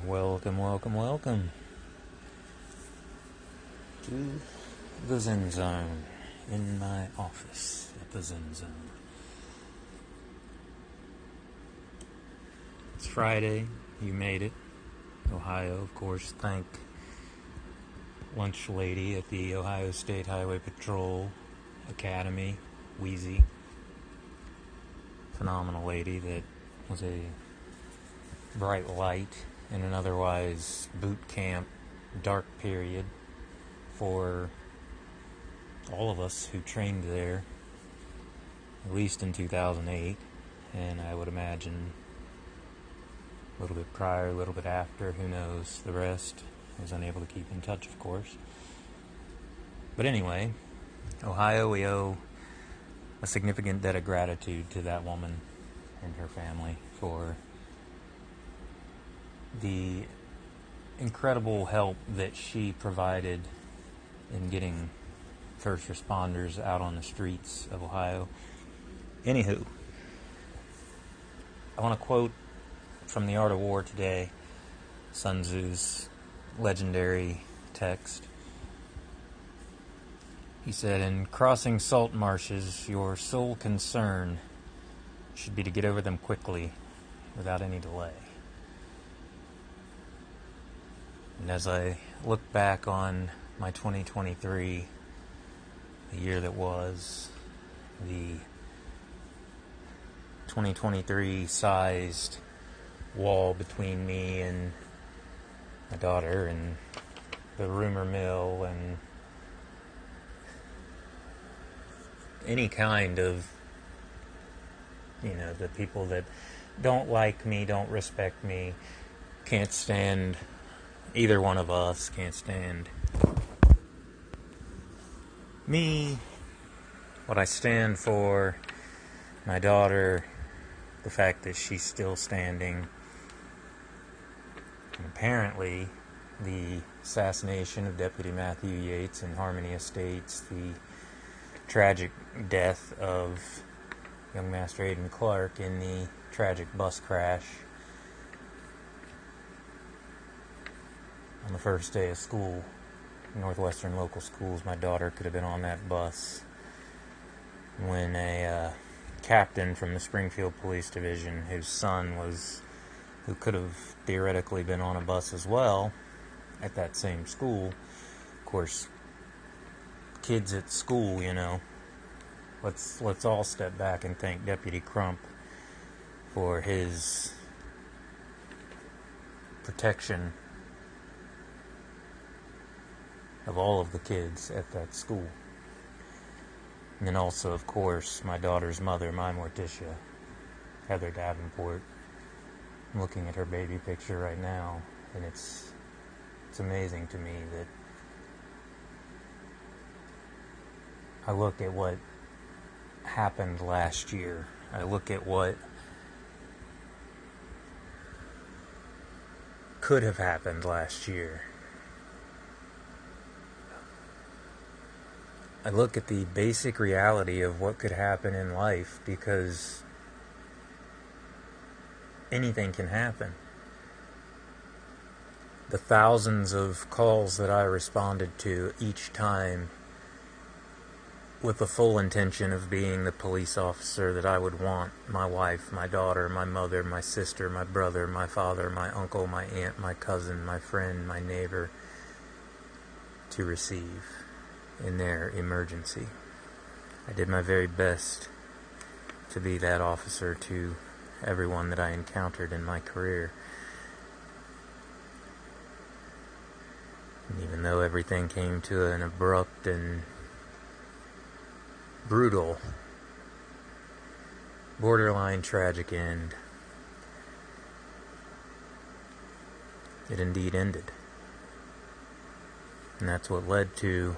Welcome, welcome, welcome to the Zen Zone in my office at the Zen Zone. It's Friday. You made it. Ohio, of course. Thank lunch lady at the Ohio State Highway Patrol Academy, Wheezy. Phenomenal lady that was a bright light in an otherwise boot camp dark period for all of us who trained there, at least in 2008, and I would imagine a little bit prior, a little bit after, who knows the rest. I was unable to keep in touch, of course. But anyway, Ohio, we owe a significant debt of gratitude to that woman and her family for the incredible help that she provided in getting first responders out on the streets of Ohio. Anywho, I want to quote from The Art of War today, Sun Tzu's legendary text. He said, "In crossing salt marshes, your sole concern should be to get over them quickly, without any delay." And as I look back on my 2023, the year that was, the 2023 sized wall between me and my daughter and the rumor mill and any kind of, the people that don't like me, don't respect me, can't stand either one of us, can't stand me, what I stand for, my daughter, the fact that she's still standing, and apparently the assassination of Deputy Matthew Yates in Harmony Estates, the tragic death of young Master Aiden Clark in the tragic bus crash on the first day of school, Northwestern local schools. My daughter could have been on that bus when a captain from the Springfield Police Division, whose son who could have theoretically been on a bus as well at that same school. Of course, kids at school, let's all step back and thank Deputy Crump for his protection of all of the kids at that school. And then also, of course, my daughter's mother, my Morticia, Heather Davenport. I'm looking at her baby picture right now, and it's amazing to me that I look at what happened last year. I look at what could have happened last year. I look at the basic reality of what could happen in life, because anything can happen. The thousands of calls that I responded to each time with the full intention of being the police officer that I would want my wife, my daughter, my mother, my sister, my brother, my father, my uncle, my aunt, my cousin, my friend, my neighbor to receive in their emergency. I did my very best to be that officer to everyone that I encountered in my career. And even though everything came to an abrupt and brutal, borderline tragic end, it indeed ended. And that's what led to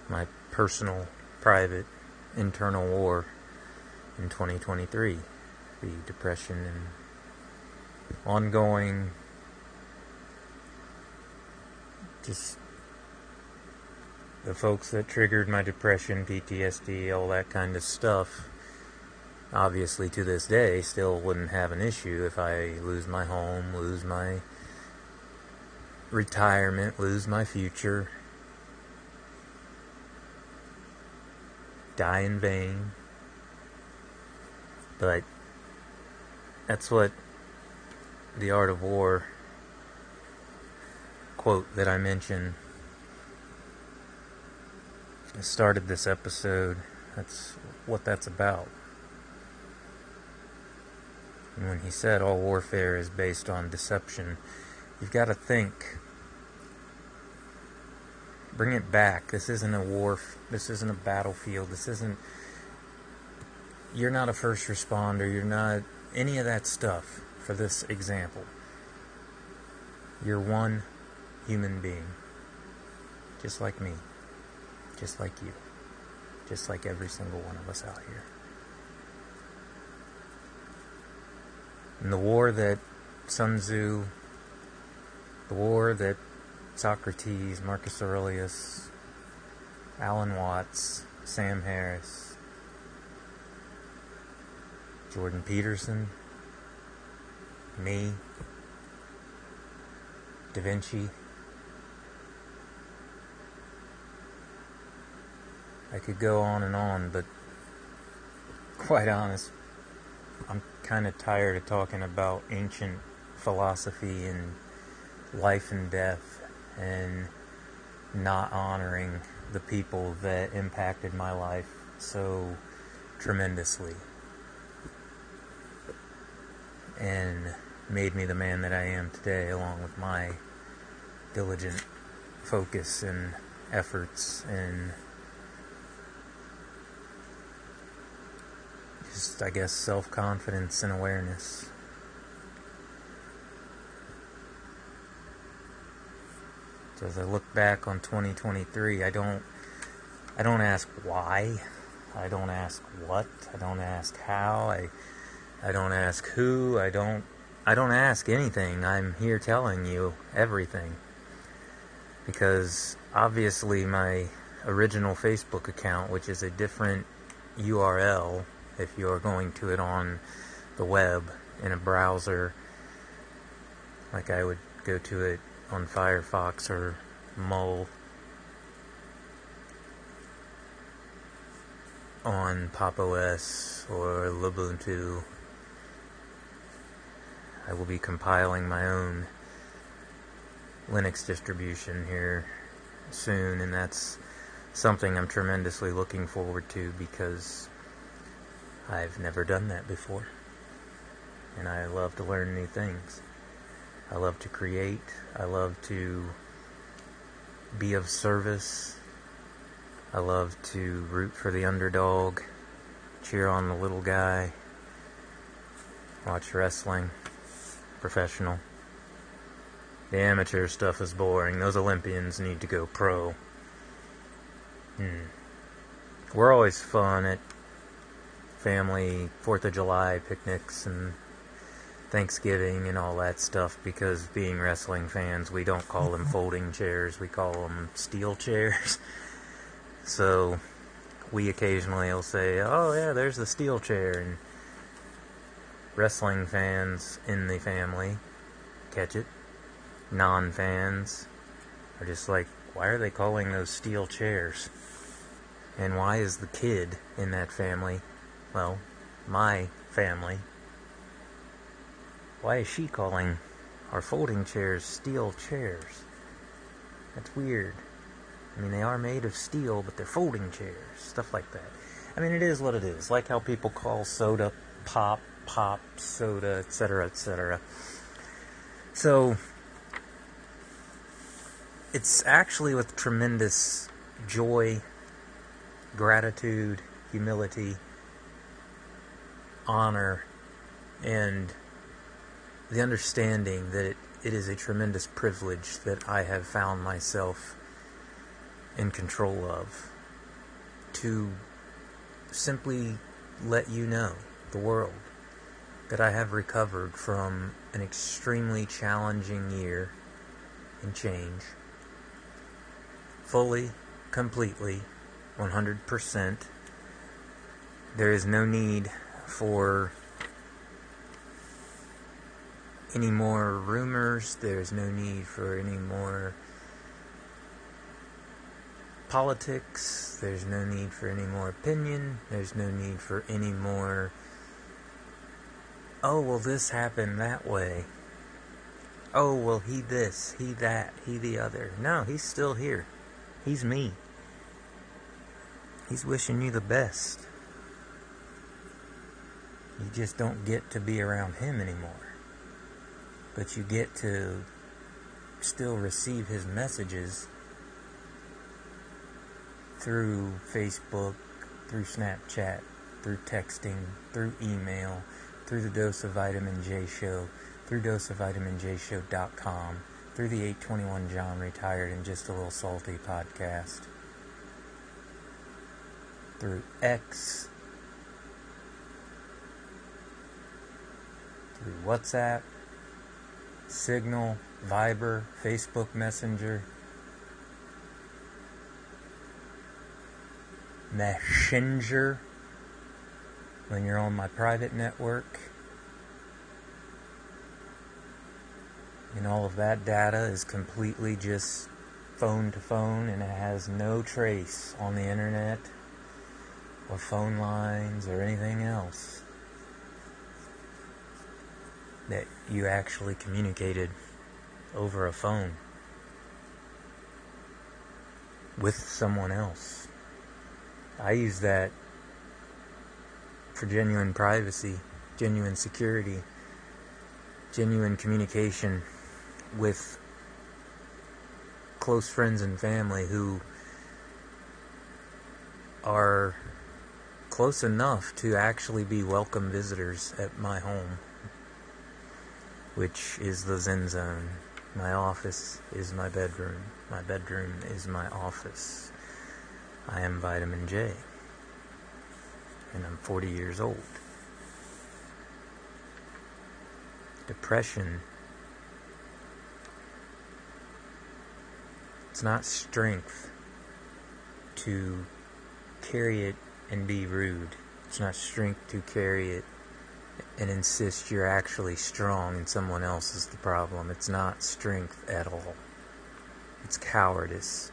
my personal, private, internal war in 2023. The depression and ongoing, just the folks that triggered my depression, PTSD, all that kind of stuff, obviously to this day still wouldn't have an issue if I lose my home, lose my retirement, lose my future, die in vain. But that's what the Art of War quote that I mentioned started this episode. That's what that's about. And when he said all warfare is based on deception, you've got to think. Bring it back. This isn't a war. This isn't a battlefield. This isn't. You're not a first responder. You're not any of that stuff for this example. You're one human being. Just like me. Just like you. Just like every single one of us out here. And the war that Sun Tzu, the war that Socrates, Marcus Aurelius, Alan Watts, Sam Harris, Jordan Peterson, me, Da Vinci. I could go on and on, but quite honest, I'm kind of tired of talking about ancient philosophy and life and death and not honoring the people that impacted my life so tremendously and made me the man that I am today, along with my diligent focus and efforts and just, I guess, self-confidence and awareness. So as I look back on 2023, I don't ask why, I don't ask what, I don't ask how, I don't ask who, I don't ask anything. I'm here telling you everything. Because obviously my original Facebook account, which is a different URL if you're going to it on the web in a browser, like I would go to it on Firefox or Mull on Pop! OS or Lubuntu. I will be compiling my own Linux distribution here soon, and that's something I'm tremendously looking forward to because I've never done that before, and I love to learn new things. I love to create. I love to be of service. I love to root for the underdog, cheer on the little guy, watch wrestling, professional. The amateur stuff is boring. Those Olympians need to go pro. We're always fun at family 4th of July picnics and Thanksgiving and all that stuff, because being wrestling fans, we don't call them folding chairs, we call them steel chairs. So we occasionally will say, oh yeah, there's the steel chair, and wrestling fans in the family catch it. Non-fans are just like, why are they calling those steel chairs? And why is the kid in that family, well, my family, why is she calling our folding chairs steel chairs? That's weird. I mean, they are made of steel, but they're folding chairs. Stuff like that. I mean, it is what it is. Like how people call soda pop, soda, etc., etc. So, it's actually with tremendous joy, gratitude, humility, honor, and the understanding that it is a tremendous privilege that I have found myself in control of, to simply let you know, the world, that I have recovered from an extremely challenging year and change, fully, completely, 100%. There is no need for any more rumors. There's no need for any more politics. There's no need for any more opinion. There's no need for any more, oh, well, this happened that way. Oh, well, he this, he that, he the other. No, he's still here. He's me. He's wishing you the best. You just don't get to be around him anymore. But you get to still receive his messages through Facebook, through Snapchat, through texting, through email, through the Dose of Vitamin J Show, through doseofvitaminjshow.com, through the 821 John Retired and Just a Little Salty podcast, through X, through WhatsApp, Signal, Viber, Facebook Messenger, Messenger, when you're on my private network. And all of that data is completely just phone to phone, and it has no trace on the internet or phone lines or anything else that you actually communicated over a phone with someone else. I use that for genuine privacy, genuine security, genuine communication with close friends and family who are close enough to actually be welcome visitors at my home, which is the Zen Zone. My office is my bedroom. My bedroom is my office. I am Vitamin J, and I'm 40 years old. Depression, it's not strength to carry it and be rude. It's not strength to carry it and insist you're actually strong and someone else is the problem. It's not strength at all. It's cowardice.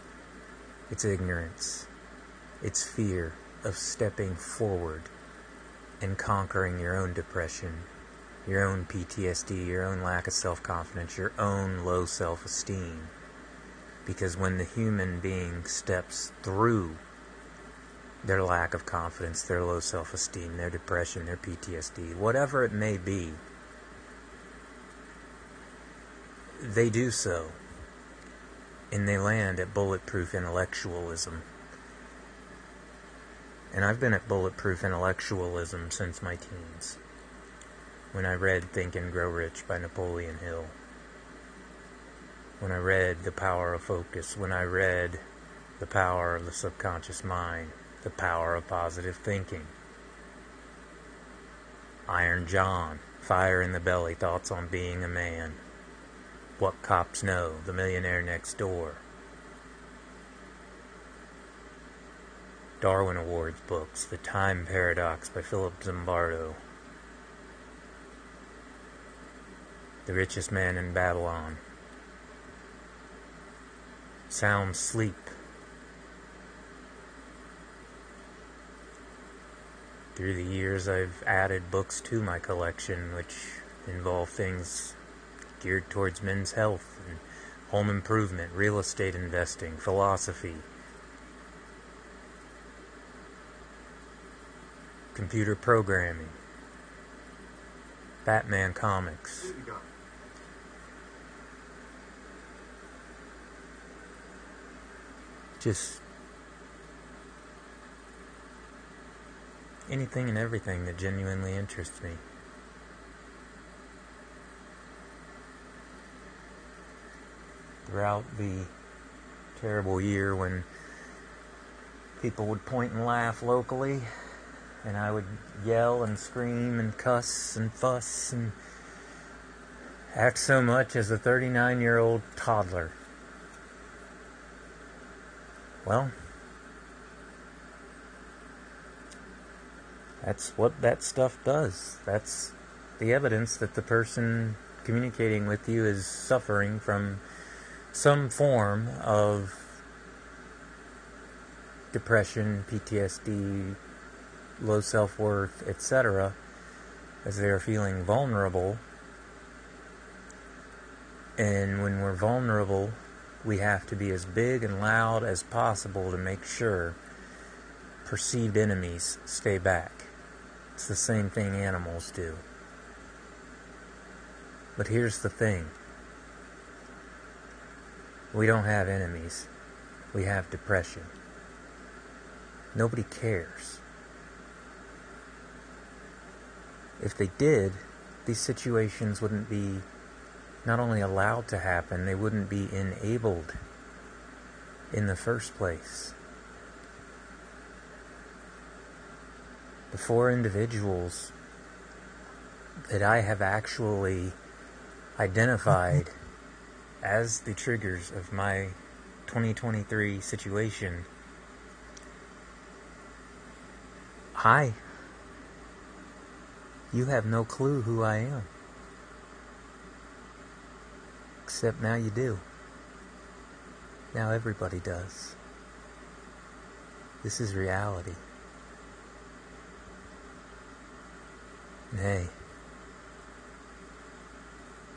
It's ignorance. It's fear of stepping forward and conquering your own depression, your own PTSD, your own lack of self-confidence, your own low self-esteem. Because when the human being steps through their lack of confidence, their low self-esteem, their depression, their PTSD, whatever it may be, they do so, and they land at bulletproof intellectualism. And I've been at bulletproof intellectualism since my teens, when I read Think and Grow Rich by Napoleon Hill, when I read The Power of Focus, when I read The Power of the Subconscious Mind, The Power of Positive Thinking, Iron John, Fire in the Belly, Thoughts on Being a Man, What Cops Know, The Millionaire Next Door, Darwin Awards books, The Time Paradox by Philip Zimbardo, The Richest Man in Babylon, Sound Sleep, through the years I've added books to my collection which involve things geared towards men's health and home improvement, real estate investing, philosophy, computer programming, Batman comics. Just anything and everything that genuinely interests me. Throughout the terrible year when people would point and laugh locally, and I would yell and scream and cuss and fuss and act so much as a 39-year-old toddler. Well, That's what that stuff does. That's the evidence that the person communicating with you is suffering from some form of depression, PTSD, low self-worth, etc., as they are feeling vulnerable. And when we're vulnerable, we have to be as big and loud as possible to make sure perceived enemies stay back. It's the same thing animals do. But here's the thing. We don't have enemies. We have depression. Nobody cares. If they did, these situations wouldn't be not only allowed to happen, they wouldn't be enabled in the first place. The 4 individuals that I have actually identified as the triggers of my 2023 situation, you have no clue who I am. Except now you do. Now everybody does. This is reality. And hey,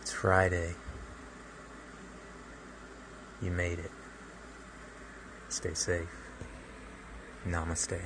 it's Friday. You made it. Stay safe. Namaste.